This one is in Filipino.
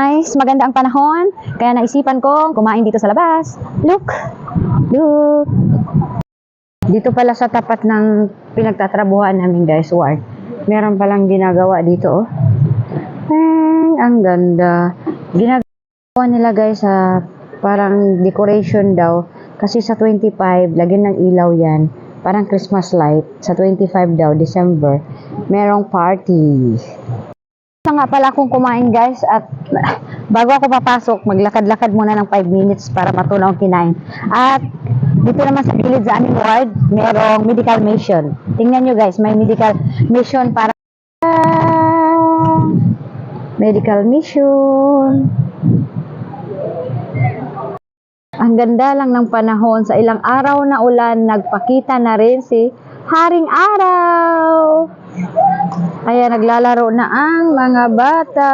guys, maganda ang panahon, kaya naisipan kong kumain dito sa labas. Look! Look! Dito pala sa tapat ng pinagtatrabuhan namin guys, ward. Meron palang ginagawa dito, oh. Ang ganda. Ginagawa nila guys sa parang decoration daw. Kasi sa 25, lagyan ng ilaw yan. Parang Christmas light. Sa 25 daw, December, merong party. Nga pala akong kumain guys at bago ako papasok, maglakad-lakad muna ng 5 minutes para matunaw ang kinain. At dito naman sa gilid sa aming ward, merong medical mission. Tingnan nyo guys, may medical mission para medical mission. Ang ganda lang ng panahon. Sa ilang araw na ulan, nagpakita na rin si Haring Araw. Kaya naglalaro na ang mga bata.